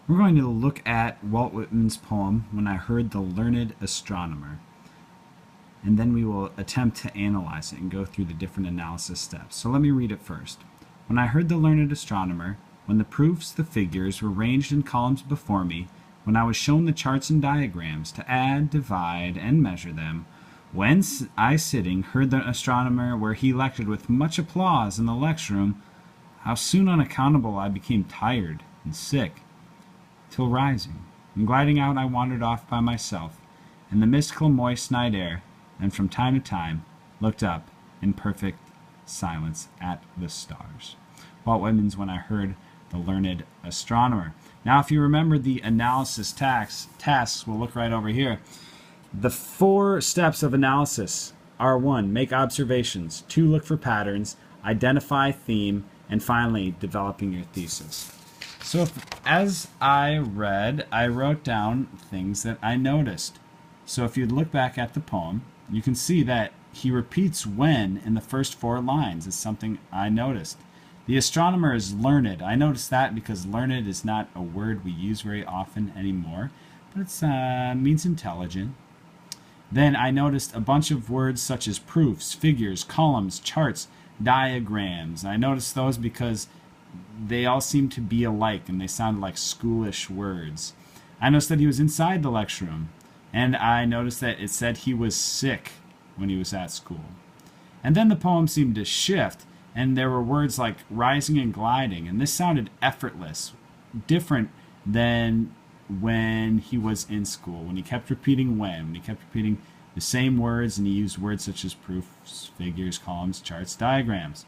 We're going to look at Walt Whitman's poem, When I Heard the Learned Astronomer, and then we will attempt to analyze it and go through the different analysis steps. So let me read it first. When I heard the learned astronomer, when the proofs, the figures, were ranged in columns before me, when I was shown the charts and diagrams to add, divide, and measure them, when I sitting heard the astronomer where he lectured with much applause in the lecture room, how soon unaccountable I became tired and sick, till rising and gliding out I wandered off by myself in the mystical moist night air, and from time to time looked up in perfect silence at the stars. Walt Whitman's When I Heard the Learned Astronomer. Now, if you remember the analysis tasks, we'll look right over here. The 4 steps of analysis are 1. Make observations, 2. Look for patterns, identify theme, and finally, developing your thesis. So as I read, I wrote down things that I noticed. So if you look back at the poem, you can see that he repeats when in the first 4 lines. It's something I noticed. The astronomer is learned. I noticed that because learned is not a word we use very often anymore, but it means intelligent. Then I noticed a bunch of words such as proofs, figures, columns, charts, diagrams. I noticed those because they all seemed to be alike and they sounded like schoolish words. I noticed that he was inside the lecture room, and I noticed that it said he was sick when he was at school. And then the poem seemed to shift, and there were words like rising and gliding, and this sounded effortless, different than when he was in school, when he kept repeating when he kept repeating the same words, and he used words such as proofs, figures, columns, charts, diagrams.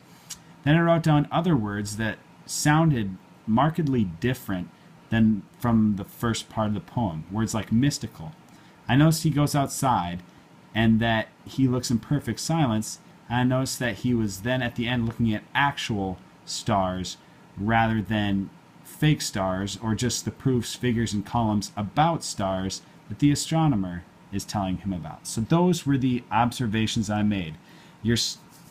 Then I wrote down other words that sounded markedly different than from the first part of the poem. Words like mystical. I noticed he goes outside and that he looks in perfect silence. And I noticed that he was then at the end looking at actual stars rather than fake stars or just the proofs, figures, and columns about stars that the astronomer is telling him about. So those were the observations I made. Your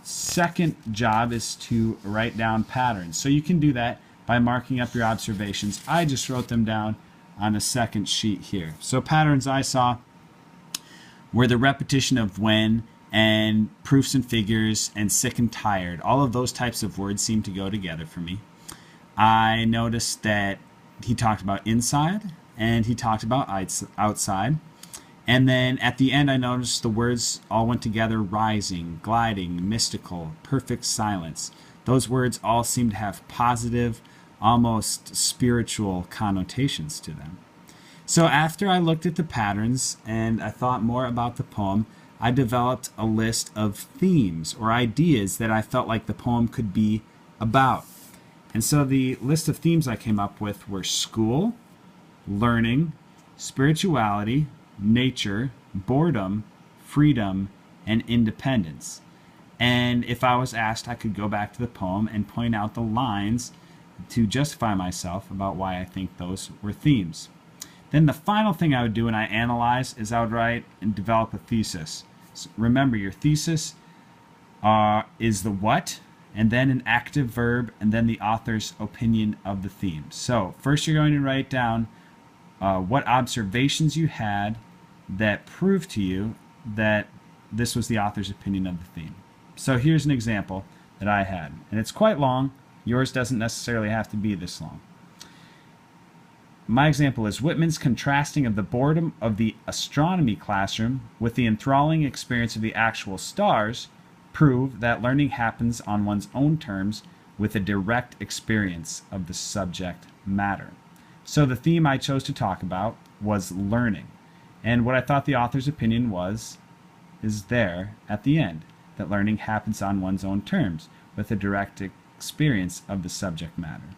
second job is to write down patterns. So you can do that by marking up your observations. I just wrote them down on a second sheet here. So patterns I saw were the repetition of when and proofs and figures and sick and tired. All of those types of words seem to go together for me. I noticed that he talked about inside and he talked about outside. And then at the end I noticed the words all went together: rising, gliding, mystical, perfect silence. Those words all seem to have positive, almost spiritual connotations to them. So after I looked at the patterns and I thought more about the poem, I developed a list of themes or ideas that I felt like the poem could be about. And so the list of themes I came up with were school, learning, spirituality, nature, boredom, freedom, and independence. And if I was asked, I could go back to the poem and point out the lines to justify myself about why I think those were themes. Then the final thing I would do when I analyze is I would write and develop a thesis. So remember, your thesis is the what, and then an active verb, and then the author's opinion of the theme. So first you're going to write down what observations you had that proved to you that this was the author's opinion of the theme. So here's an example that I had, and it's quite long. Yours doesn't necessarily have to be this long. My example is Whitman's contrasting of the boredom of the astronomy classroom with the enthralling experience of the actual stars prove that learning happens on one's own terms with a direct experience of the subject matter. So the theme I chose to talk about was learning. And what I thought the author's opinion was is there at the end, that learning happens on one's own terms with a direct experience of the subject matter.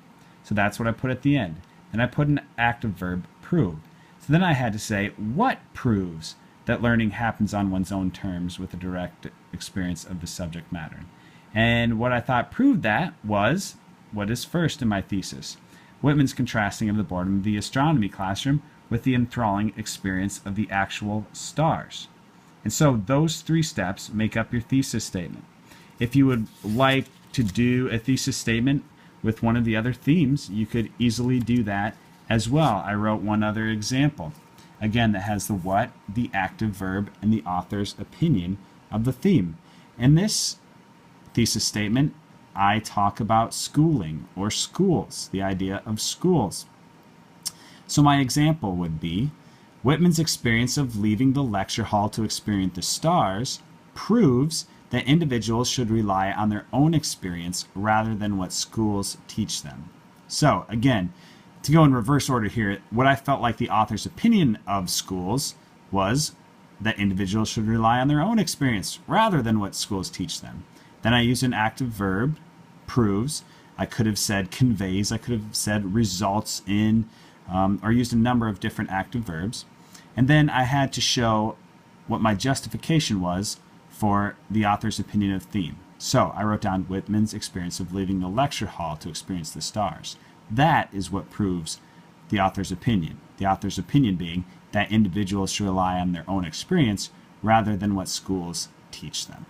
So that's what I put at the end. And I put an active verb, prove. So then I had to say, what proves that learning happens on one's own terms with a direct experience of the subject matter? And what I thought proved that was what is first in my thesis: Whitman's contrasting of the boredom of the astronomy classroom with the enthralling experience of the actual stars. And so those 3 steps make up your thesis statement. If you would like to do a thesis statement with one of the other themes, you could easily do that As well, I wrote one other example, again, that has the what, the active verb, and the author's opinion of the theme. In this thesis statement, I talk about schooling or schools, the idea of schools. So my example would be, Whitman's experience of leaving the lecture hall to experience the stars proves that individuals should rely on their own experience rather than what schools teach them. So again, to go in reverse order here, what I felt like the author's opinion of schools was that individuals should rely on their own experience rather than what schools teach them. Then I used an active verb, proves. I could have said conveys. I could have said results in, or used a number of different active verbs. And then I had to show what my justification was for the author's opinion of theme. So I wrote down Whitman's experience of leaving the lecture hall to experience the stars. That is what proves the author's opinion. The author's opinion being that individuals should rely on their own experience rather than what schools teach them.